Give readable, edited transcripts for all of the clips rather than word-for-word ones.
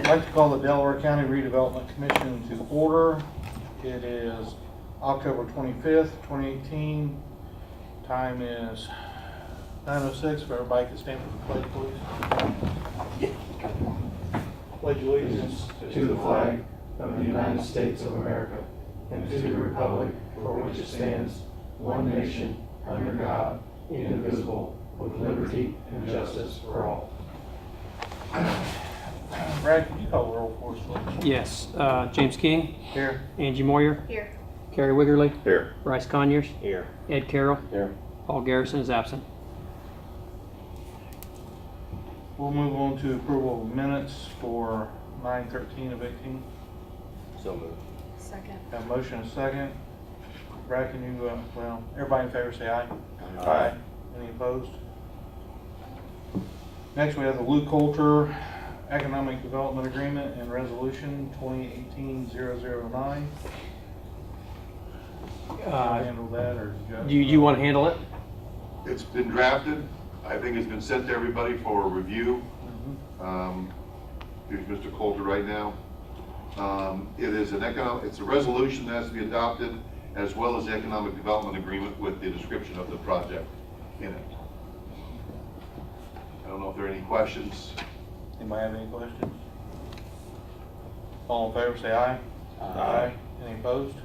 I'd like to call the Delaware County Redevelopment Commission to order. It is October 25th, 2018. Time is 9:06. If everybody could stand for the pledge, please. Pledge allegiance to the flag of the United States of America and to the republic for which it stands, one nation, under God, indivisible, with liberty and justice for all. Brad, could you call the roll for us, please? Yes. James King. Here. Angie Moyer. Here. Carrie Wiggerly. Here. Bryce Conyers. Here. Ed Carroll. Here. Paul Garrison is absent. We'll move on to approval of minutes for 9/13 of 18. So moved. Second. Have a motion and a second. Brad, can you, everybody in favor say aye. Aye. Any opposed? Next, we have the Lou Coulter Economic Development Agreement and Resolution 2018-009. Handle that, or Do you want to handle it? It's been drafted. I think it's been sent to everybody for review. Here's Mr. Coulter right now. It is it's a resolution that has to be adopted, as well as the economic development agreement with the description of the project in it. I don't know if there are any questions. Anybody have any questions? All in favor say aye. Aye. Any opposed?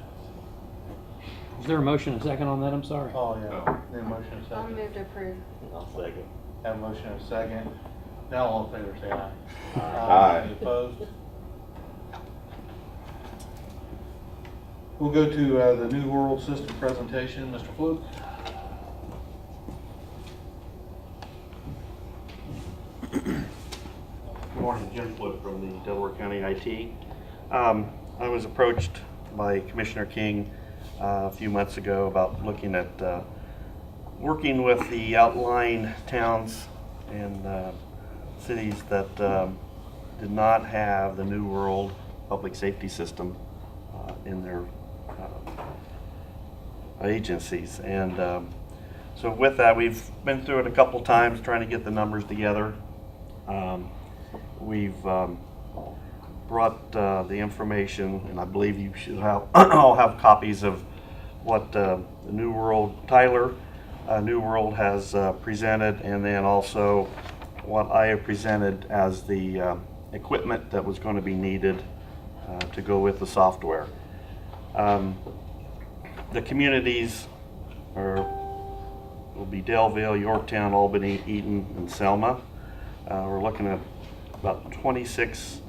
Is there a motion and second on that? I'm sorry. Oh, yeah. No. Need a motion and a I'll second. move to approve. I'll second. Have a motion and a second. Now all in favor say aye. Aye. Any opposed? We'll go to the New World System presentation. Mr. Fluke. Good morning, Jim Flipp from the Delaware County IT. I was approached by Commissioner King a few months ago about looking at working with the outlying towns and cities that did not have the New World public safety system in their agencies. And so with that, we've been through it a couple times trying to get the numbers together. We've brought the information, and I believe you should all have copies of what the New World, Tyler New World has presented, and then also what I have presented as the equipment that was going to be needed to go with the software. The communities will be Delville, Yorktown, Albany, Eaton, and Selma. We're looking at about 26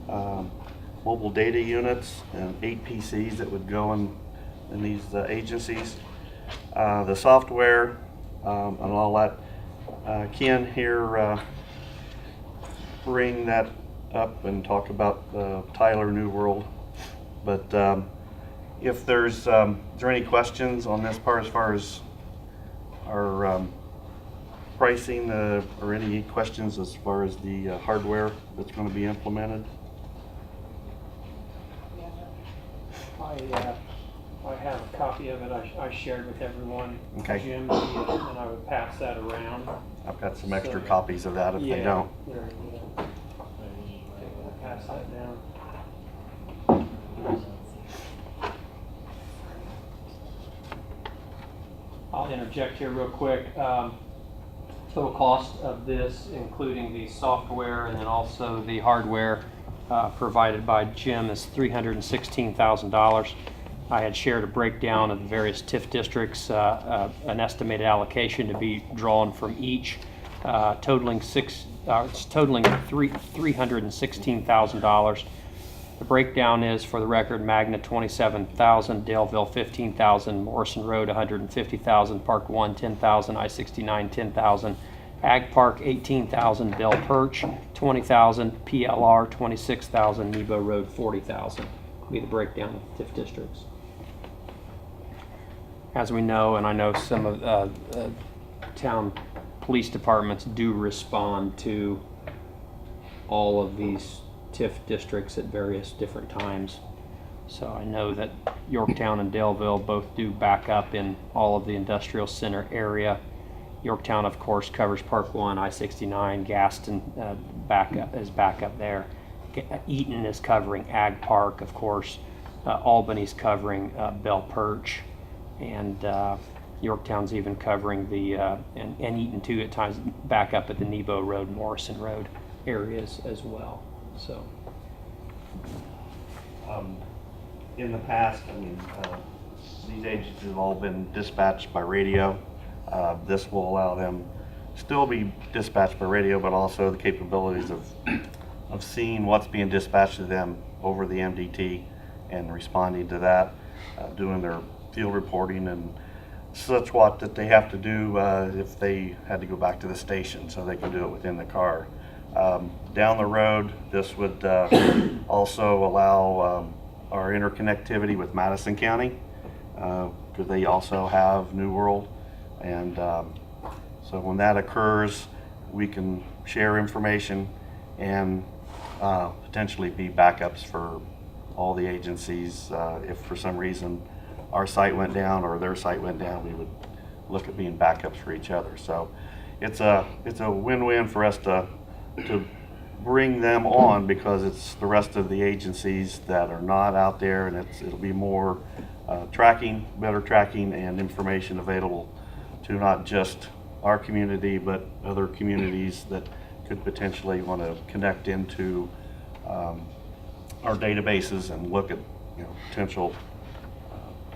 mobile data units and 8 PCs that would go in these agencies. The software, and I'll let Ken here bring that up and talk about Tyler New World. But if is there any questions on this part as far as our pricing, or any questions as far as the hardware that's going to be implemented? I have a copy of it. I shared with everyone. Okay. Jim, and I would pass that around. I've got some extra copies of that if they don't. There you go. I'll pass that down. I'll interject here real quick. Total cost of this, including the software and then also the hardware provided by Jim, is $316,000. I had shared a breakdown of the various TIF districts, an estimated allocation to be drawn from each, totaling $316,000. The breakdown is, for the record, Magna $27,000, Daleville $15,000, Morrison Road $150,000, Park 1 $10,000, I-69 $10,000, Ag Park $18,000, Bell Perch $20,000, PLR $26,000, Nebo Road $40,000. Will be the breakdown of TIF districts. As we know, and I know some of town police departments do respond to all of these TIF districts at various different times. So I know that Yorktown and Daleville both do backup in all of the industrial center area. Yorktown, of course, covers Park 1, I-69, Gaston backup there. Eaton is covering Ag Park, of course. Albany's covering Bell Perch, and Yorktown's even covering the, and Eaton too at times, back up at the Nebo Road, Morrison Road areas as well. So. In the past, I mean, these agencies have all been dispatched by radio. This will allow them still be dispatched by radio, but also the capabilities of seeing what's being dispatched to them over the MDT and responding to that, doing their field reporting and such what that they have to do if they had to go back to the station, so they can do it within the car. Down the road, this would also allow our interconnectivity with Madison County, because they also have New World, and so when that occurs, we can share information and potentially be backups for all the agencies. If for some reason our site went down or their site went down, we would look at being backups for each other. So it's a win-win for us to bring them on, because it's the rest of the agencies that are not out there, and it'll be more better tracking and information available to not just our community, but other communities that could potentially want to connect into our databases and look at potential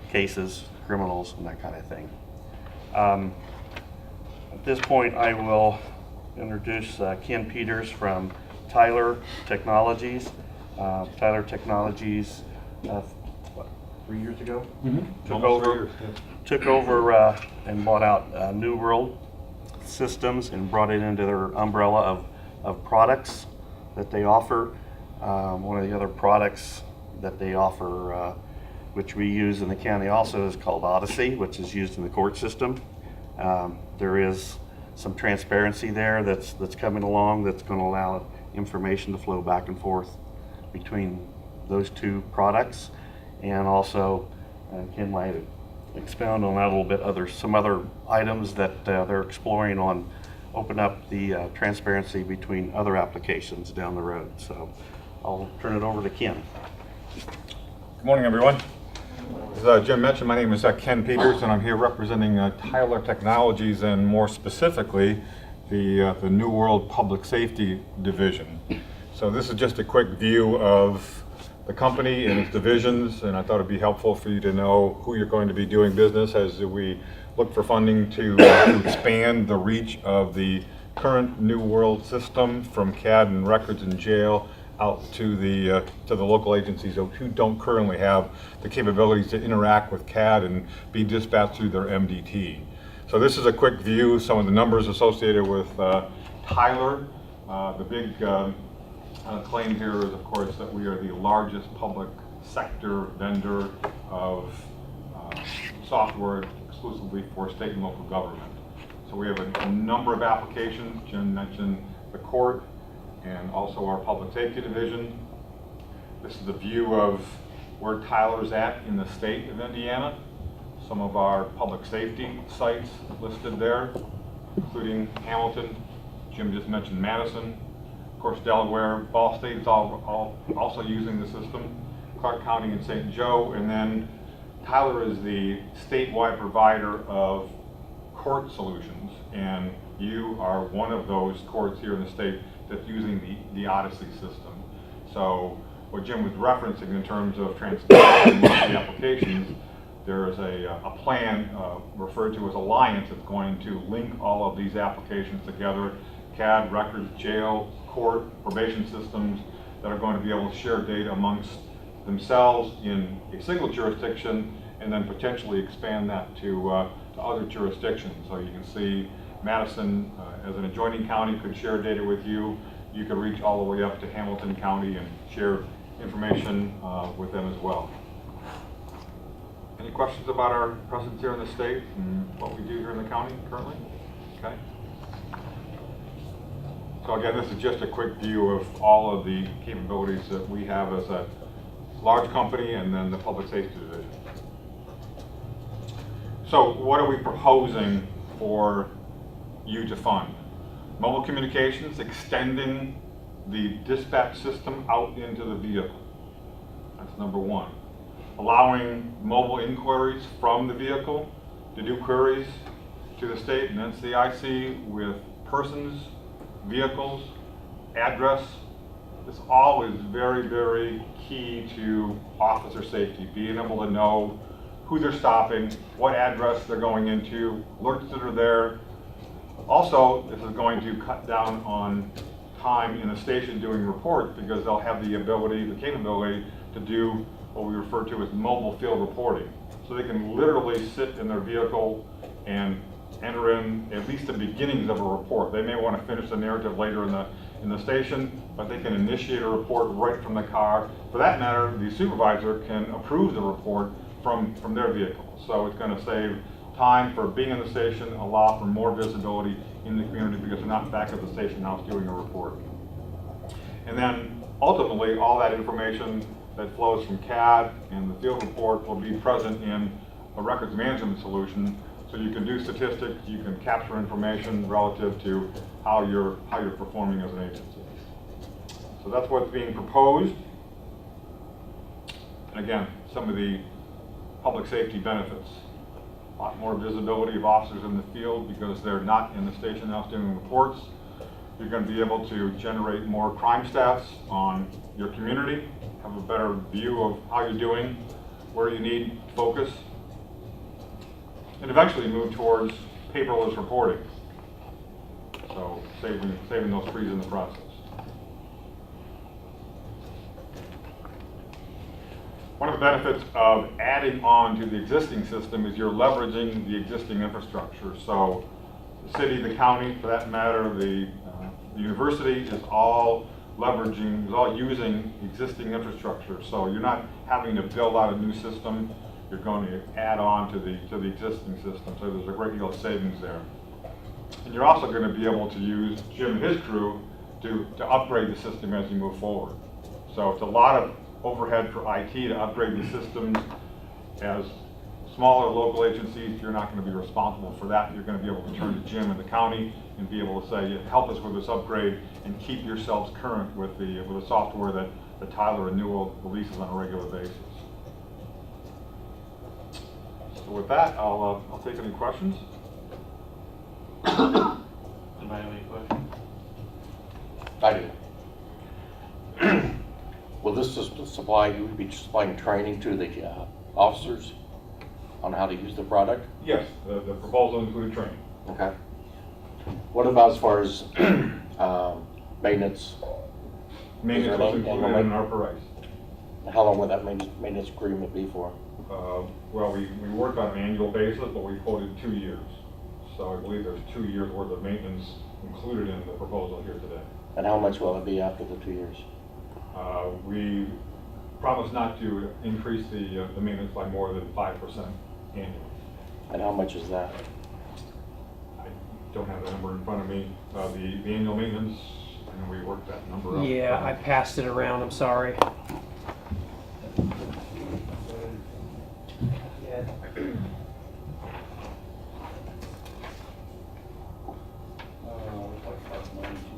cases, criminals, and that kind of thing. At this point, I will introduce Ken Peters from Tyler Technologies. Tyler Technologies, 3 years ago, took over and bought out New World Systems and brought it into their umbrella of products that they offer. One of the other products that they offer, which we use in the county also, is called Odyssey, which is used in the court system. There is some transparency there that's coming along that's going to allow information to flow back and forth between those two products. And also, Ken might expound on that a little bit, some other items that they're exploring on open up the transparency between other applications down the road. So I'll turn it over to Ken. Good morning, everyone. As Jim mentioned, my name is Ken Peters, and I'm here representing Tyler Technologies, and more specifically, the New World Public Safety Division. So this is just a quick view of the company and its divisions, and I thought it'd be helpful for you to know who you're going to be doing business as we look for funding to expand the reach of the current New World system from CAD and records and jail out to the local agencies who don't currently have the capabilities to interact with CAD and be dispatched through their MDT. So this is a quick view, some of the numbers associated with Tyler. The big claim here is, of course, that we are the largest public sector vendor of software exclusively for state and local government. So we have a number of applications. Jim mentioned the court and also our public safety division. This is a view of where Tyler's at in the state of Indiana. Some of our public safety sites listed there, including Hamilton. Jim just mentioned Madison. Of course, Delaware, Ball State is all also using the system. Clark County and St. Joe. And then Tyler is the statewide provider of court solutions. And you are one of those courts here in the state that's using the Odyssey system. So what Jim was referencing in terms of transparency in the applications, there is a plan referred to as Alliance that's going to link all of these applications together, CAD, records, jail, court, probation systems that are going to be able to share data amongst themselves in a single jurisdiction, and then potentially expand that to other jurisdictions. So you can see Madison as an adjoining county could share data with you. You could reach all the way up to Hamilton County and share information with them as well. Any questions about our presence here in the state and what we do here in the county currently? Okay. So again, this is just a quick view of all of the capabilities that we have as a large company and then the public safety division. So what are we proposing for you to fund? Mobile communications, extending the dispatch system out into the vehicle. That's number one. Allowing mobile inquiries from the vehicle to do queries to the state and NCIC with persons, vehicles, address. This all is very, very key to officer safety, being able to know who they're stopping, what address they're going into, alerts that are there. Also, this is going to cut down on time in the station doing reports because they'll have the ability, the capability to do what we refer to as mobile field reporting. So they can literally sit in their vehicle and enter in at least the beginnings of a report. They may want to finish the narrative later in the station, but they can initiate a report right from the car. For that matter, the supervisor can approve the report from their vehicle. So it's going to save time for being in the station, allow for more visibility in the community because they're not back at the station house doing a report. And then ultimately, all that information that flows from CAD and the field report will be present in a records management solution. So you can do statistics, you can capture information relative to how you're performing as an agency. So that's what's being proposed. And again, some of the public safety benefits. A lot more visibility of officers in the field because they're not in the station house doing reports. You're going to be able to generate more crime stats on your community, have a better view of how you're doing, where you need focus, and eventually move towards paperless reporting. So saving those trees in the process. One of the benefits of adding on to the existing system is you're leveraging the existing infrastructure. So the city, the county, for that matter, the university is all leveraging, is all using existing infrastructure. So you're not having to build out a new system. You're going to add on to the existing system. So there's a great deal of savings there. And you're also going to be able to use Jim and his crew to upgrade the system as you move forward. So it's a lot of overhead for IT to upgrade the systems. As smaller local agencies, you're not going to be responsible for that. You're going to be able to turn to Jim and the county and be able to say, help us with this upgrade and keep yourselves current with the software that Tyler and Newell releases on a regular basis. So with that, I'll take any questions. Anybody have any questions? I do. Will this supply, you would be supplying training to the officers on how to use the product? Yes, the proposal included training. Okay. What about as far as maintenance? Maintenance was included in our price. How long would that maintenance agreement be for? Well, we work on an annual basis, but we quoted 2 years. So I believe there's 2 years worth of maintenance included in the proposal here today. And how much will it be after the 2 years? We promise not to increase the maintenance by more than 5% annually. And how much is that? I don't have the number in front of me. The annual maintenance, and we worked that number up. Yeah, I passed it around, I'm sorry.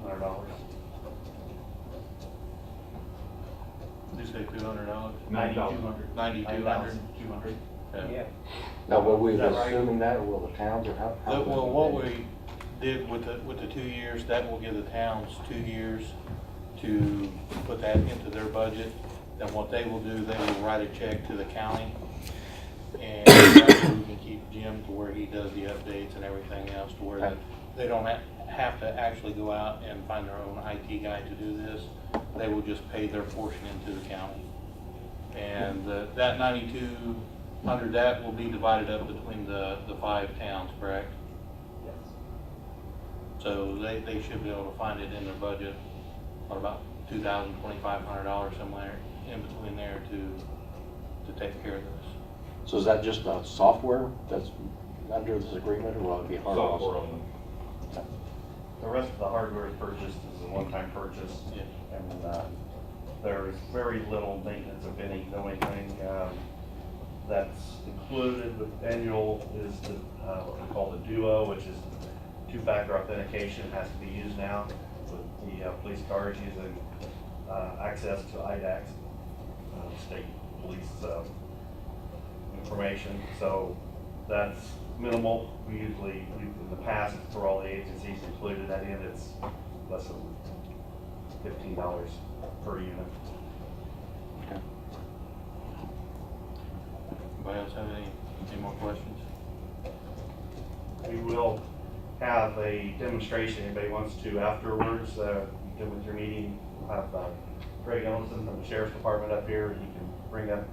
$200. Did you say $200? $9,000. 9,200. 200. Yeah. Now, will we Is be that right? assuming that, or will the towns, or how? Well, what we did with the 2 years, that will give the towns 2 years to put that into their budget. Then what they will do, they will write a check to the county. And that way we can keep Jim to where he does the updates and everything else, to where they don't have to actually go out and find their own IT guy to do this. They will just pay their portion into the county. And that 9,200, that will be divided up between the 5 towns, correct? Yes. So they should be able to find it in their budget, what, about $2,000, $2,500 somewhere in between there to take care of this. So is that just software that's under this agreement, or will it be hardware Software also? only. The rest of the hardware purchased is a one-time purchase. Yeah. And there's very little maintenance, if any. The only thing that's included with annual is what we call the Duo, which is two-factor authentication has to be used now. with the police cars using access to IDAX, state police information. So that's minimal. We usually, in the past, for all the agencies included that in, it's less than $15 per unit. Anybody else have any more questions? We will have a demonstration, anybody wants to afterwards, with your meeting. We'll have Greg Ellison from the Sheriff's Department up here. He can bring up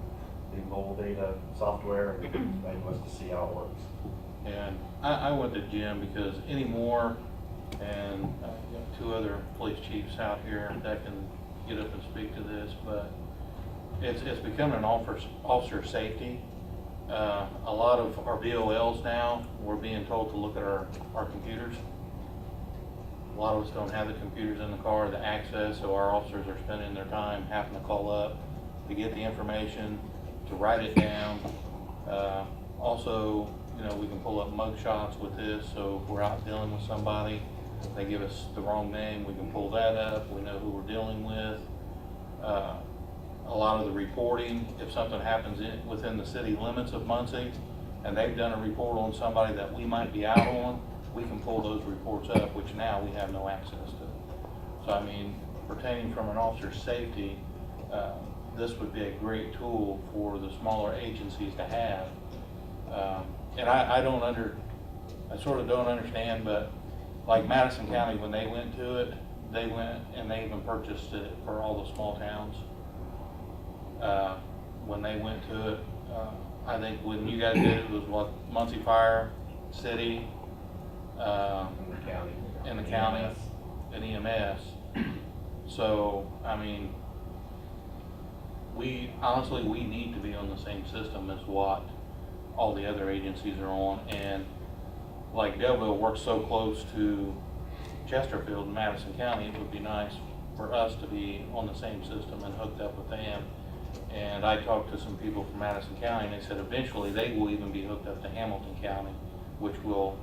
the mobile data software and anybody wants to see how it works. And I went to Jim because anymore, and you know, 2 other police chiefs out here that can get up and speak to this, but it's becoming an officer safety. A lot of our VOLs now, we're being told to look at our computers. A lot of us don't have the computers in the car, the access, so our officers are spending their time having to call up to get the information, to write it down. Also, you know, we can pull up mug shots with this, so if we're out dealing with somebody, they give us the wrong name, we can pull that up, we know who we're dealing with. A lot of the reporting, if something happens within the city limits of Muncie, and they've done a report on somebody that we might be out on, we can pull those reports up, which now we have no access to. So I mean, pertaining from an officer's safety, this would be a great tool for the smaller agencies to have. And I sort of don't understand, but like Madison County, when they went to it, they went and they even purchased it for all the small towns. When they went to it, I think when you guys did it, it was what, Muncie Fire, City, in the county, and EMS. So, I mean, honestly, we need to be on the same system as what all the other agencies are on. And like Delaware works so close to Chesterfield and Madison County, it would be nice for us to be on the same system and hooked up with them. And I talked to some people from Madison County, and they said eventually they will even be hooked up to Hamilton County, which will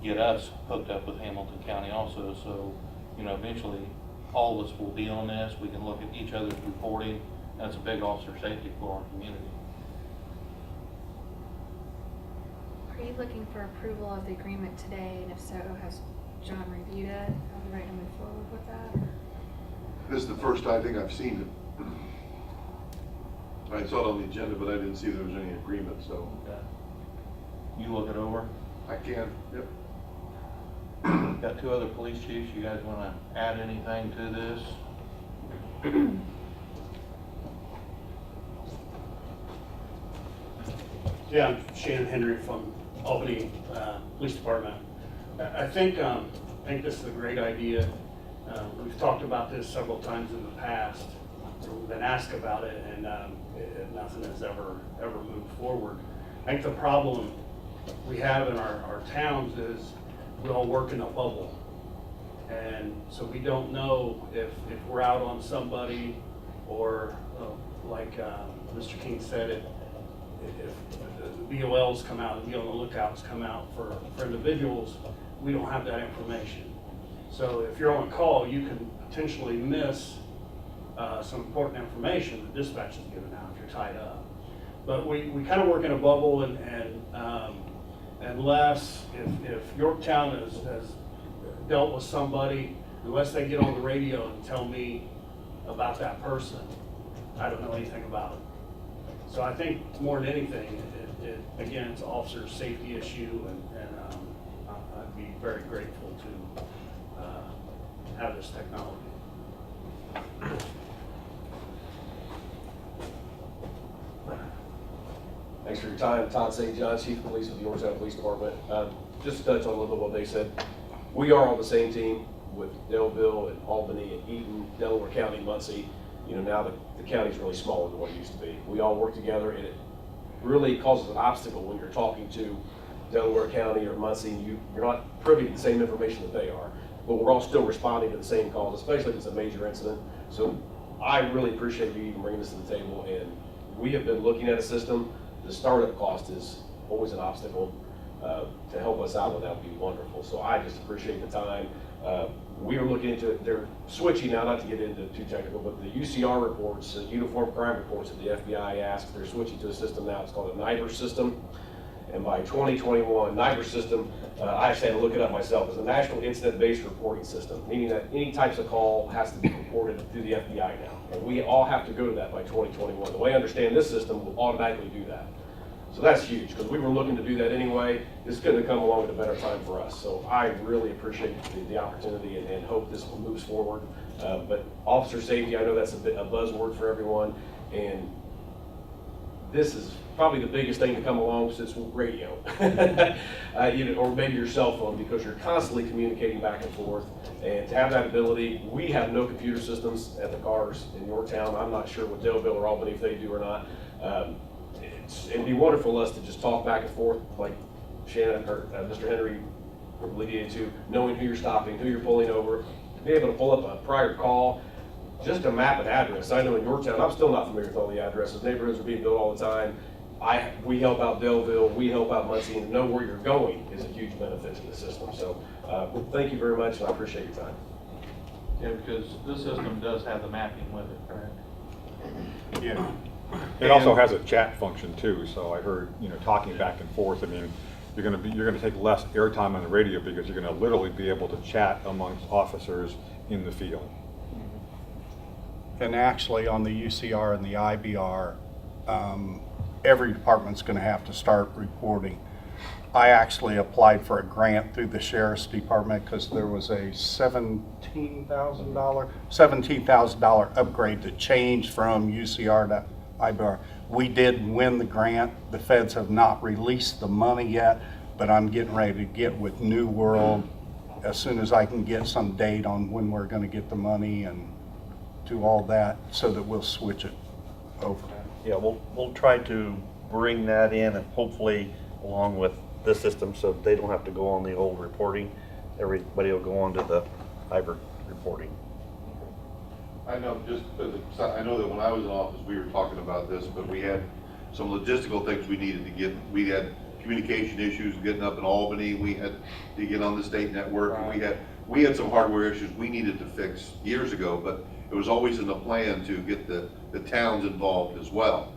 get us hooked up with Hamilton County also. So, you know, eventually all of us will be on this. We can look at each other's reporting. That's a big officer safety for our community. Are you looking for approval of the agreement today? And if so, has John reviewed it? Are we ready to move forward with that? This is the first I think I've seen it. I saw it on the agenda, but I didn't see there was any agreement, so. Okay. You look it over. I can, yep. Got 2 other police chiefs. You guys want to add anything to this? Yeah, I'm Shannon Henry from Albany Police Department. I think this is a great idea. We've talked about this several times in the past. We've been asked about it, and nothing has ever moved forward. I think the problem we have in our towns is we all work in a bubble. And so we don't know if we're out on somebody, or like Mr. King said, if the VOLs come out, the VO on the lookouts come out for individuals, we don't have that information. So if you're on call, you can potentially miss some important information that dispatch is giving out if you're tied up. But we kind of work in a bubble, and unless if Yorktown has dealt with somebody, unless they get on the radio and tell me about that person, I don't know anything about it. So I think more than anything, again, it's an officer safety issue, and I'd be very grateful to have this technology. Thanks for your time. Todd St. John, Chief of Police with the Yorktown Police Department. Just to touch on a little bit what they said, we are on the same team with Delaware and Albany and Eaton, Delaware County, Muncie. You know, now the county's really smaller than what it used to be. We all work together, and it really causes an obstacle when you're talking to Delaware County or Muncie, and you're not privy to the same information that they are. But we're all still responding to the same calls, especially if it's a major incident. So I really appreciate you even bringing this to the table, and we have been looking at a system. The startup cost is always an obstacle. to help us out with that would be wonderful. So I just appreciate the time. We are looking into it. They're switching now, not to get into too technical, but the UCR reports, uniform crime reports that the FBI asks, they're switching to a system now. It's called a NIBR system. And by 2021, NIBR system, I actually had to look it up myself, is a National Incident-Based Reporting System, meaning that any types of call has to be reported through the FBI now. And we all have to go to that by 2021. The way I understand this system will automatically do that. So that's huge, because we were looking to do that anyway. It's going to come along at a better time for us. So I really appreciate the opportunity and hope this moves forward. But officer safety, I know that's a buzzword for everyone. And this is probably the biggest thing to come along since radio, or maybe your cell phone, because you're constantly communicating back and forth. And to have that ability, we have no computer systems at the cars in Yorktown. I'm not sure what Delaware or Albany if they do or not. It'd be wonderful for us to just talk back and forth, like Shannon or Mr. Henry alluded to, knowing who you're stopping, who you're pulling over, to be able to pull up a prior call, just to map an address. I know in Yorktown, I'm still not familiar with all the addresses. Neighborhoods are being built all the time. We help out Delville, we help out Muncie, and to know where you're going is a huge benefit to the system. So thank you very much, and I appreciate your time. Yeah, because this system does have the mapping with it, correct? Yeah. It also has a chat function too, so I heard, talking back and forth. I mean, you're gonna take less airtime on the radio because you're gonna literally be able to chat amongst officers in the field. And actually on the UCR and the IBR, every department's gonna have to start reporting. I actually applied for a grant through the Sheriff's Department because there was a $17,000 upgrade to change from UCR to IBR. We did win the grant. The feds have not released the money yet, but I'm getting ready to get with New World as soon as I can get some date on when we're going to get the money and do all that so that we'll switch it over. Yeah, we'll try to bring that in and hopefully along with this system so they don't have to go on the old reporting. Everybody will go on to the hybrid reporting. I know I know that when I was in office, we were talking about this, but we had some logistical things we needed to get. We had communication issues getting up in Albany. We had to get on the state network. Right. And we had some hardware issues we needed to fix years ago, but it was always in the plan to get the towns involved as well.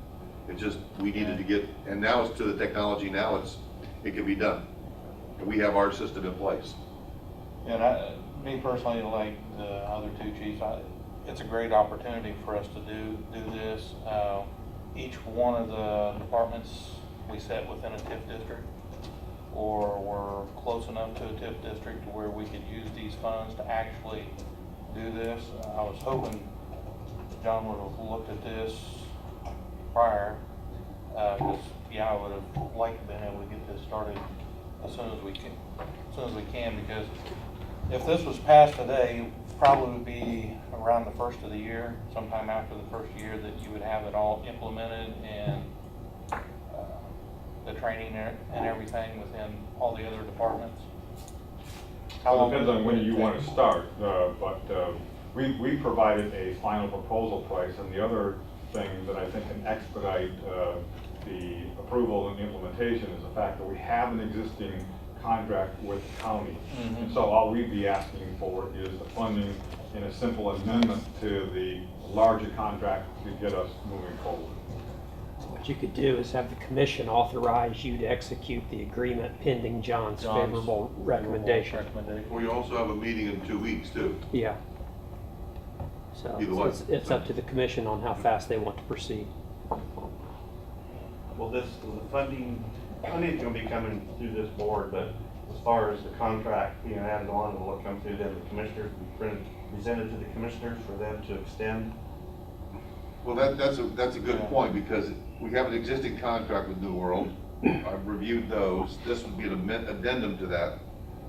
It just, we needed to get, and now it's to the technology, now it can be done. And we have our system in place. And me personally, like the other two chiefs, it's a great opportunity for us to do this. Each one of the departments we set within a TIF district, or we're close enough to a TIF district to where we could use these funds to actually do this. I was hoping John would have looked at this prior, because I would have liked to been able to get this started as soon as we can, because if this was passed today, probably would be around the first of the year, sometime after the first year, that you would have it all implemented and the training and everything within all the other departments. Well, it depends on when you want to start, but we provided a final proposal price, and the other thing that I think can expedite the approval and implementation is the fact that we have an existing contract with the county. Mm-hmm. And so all we'd be asking for is the funding in a simple amendment to the larger contract to get us moving forward. What you could do is have the commission authorize you to execute the agreement pending John's favorable recommendation. We also have a meeting in 2 weeks too. Yeah. So Either way. it's up to the commission on how fast they want to proceed. Well, the funding's gonna be coming through this board, but as far as the contract being added on, it will come through them, the commissioners, be presented to the commissioners for them to extend. Well, that's a good point, because we have an existing contract with New World. I've reviewed those. This would be an addendum to that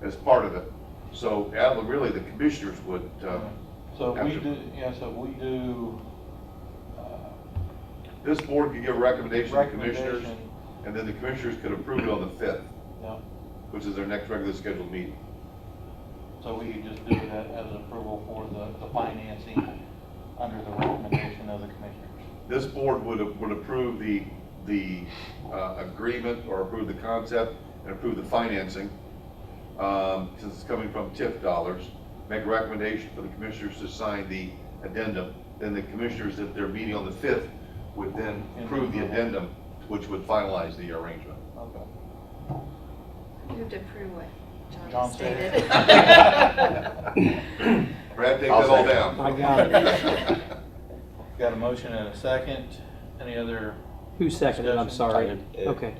as part of it. So really the commissioners would. So if we do. This board could give a recommendation to the commissioners, Recommendation. and then the commissioners could approve it on the 5th, Yeah, which is their next regularly scheduled meeting. so we could just do it as an approval for the financing under the recommendation of the commissioners. This board would approve the agreement or approve the concept, and approve the financing, since it's coming from TIF dollars. Make a recommendation for the commissioners to sign the addendum. Then the commissioners, at their meeting on the 5th, would then approve the addendum, which would finalize the arrangement. Okay. You have to approve what John John just said. stated. Brad, take that all down. I got it. Got a motion and a second. Any other? Who seconded? I'm Discussion. sorry. I did. Okay.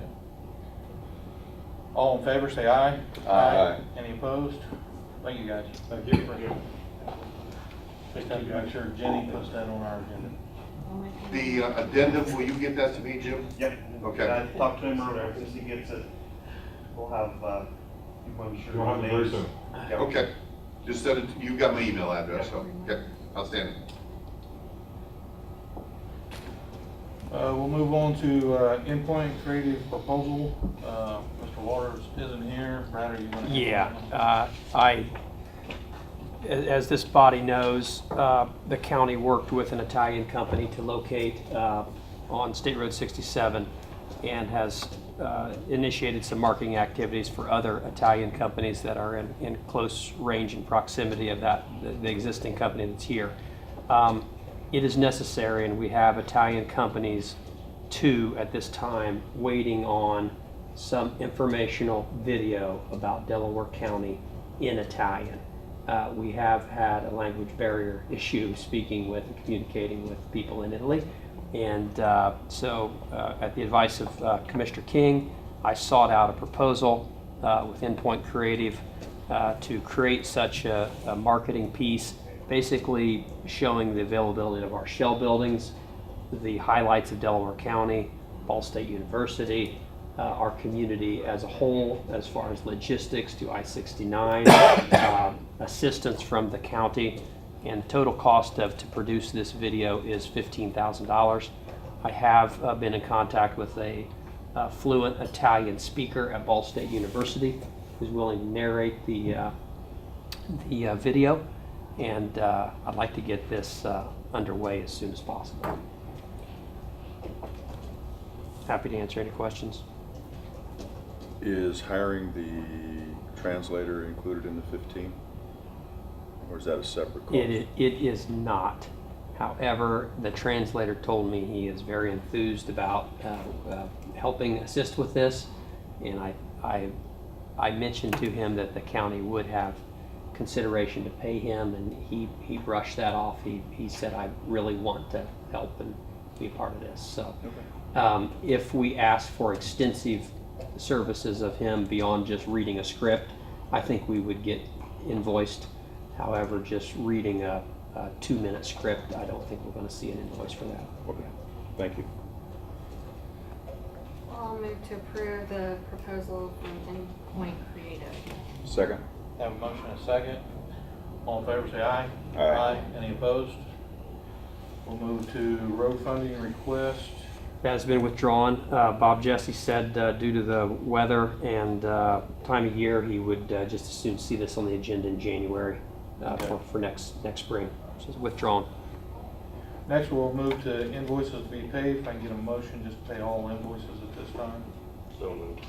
All in favor, say aye. Aye. Any opposed? Thank you, guys. Thank you. Just have to make sure Jenny puts that on our agenda. The addendum, will you get that to me, Jim? Yep. Okay. I talked to him earlier, since he gets it, we'll have, I'm sure. We'll have it very soon. Yeah. Okay. Just send it, you got my email address, so, okay, outstanding. We'll move on to Endpoint Creative Proposal. Mr. Waters isn't here. Brad, are you going to? Yeah, as this body knows, the county worked with an Italian company to locate on State Road 67 and has initiated some marketing activities for other Italian companies that are in close range and proximity of the existing company that's here. It is necessary, and we have Italian companies, two at this time, waiting on some informational video about Delaware County in Italian. We have had a language barrier issue speaking with and communicating with people in Italy. And so at the advice of Commissioner King, I sought out a proposal with Endpoint Creative to create such a marketing piece, basically showing the availability of our shell buildings, the highlights of Delaware County, Ball State University, our community as a whole, as far as logistics to I-69, assistance from the county, and total cost to produce this video is $15,000. I have been in contact with a fluent Italian speaker at Ball State University who's willing to narrate the video, and I'd like to get this underway as soon as possible. Happy to answer any questions. Is hiring the translator included in the 15? Or is that a separate cost? It is not. However, the translator told me he is very enthused about helping assist with this, and I mentioned to him that the county would have consideration to pay him, and he brushed that off. He said, I really want to help and be a part of this. So if we ask for extensive services of him beyond just reading a script, I think we would get invoiced. However, just reading a 2-minute script, I don't think we're going to see an invoice for that. Okay, thank you. I'll move to approve the proposal from Endpoint Creative. Second? Have a motion and a second. All in favor, say aye. Aye. Any opposed? We'll move to road funding request. That has been withdrawn. Bob Jesse said due to the weather and time of year, he would just as soon see this on the agenda in January for next spring. So it's withdrawn. Next, we'll move to invoices to be paid. If I can get a motion, just pay all invoices at this time. So moved.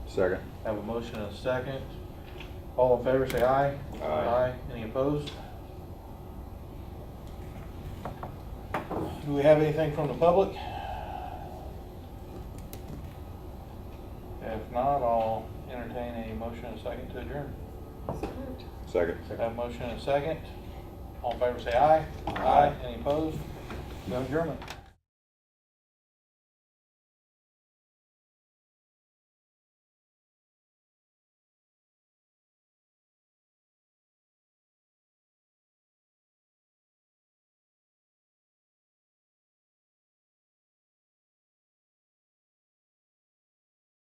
Second? Have a motion and a second. All in favor, say aye. Aye. Any opposed? Do we have anything from the public? If not, I'll entertain a motion and a second to adjourn. Second. Have a motion and a second. All in favor, say aye. Aye. Any opposed? No adjournment.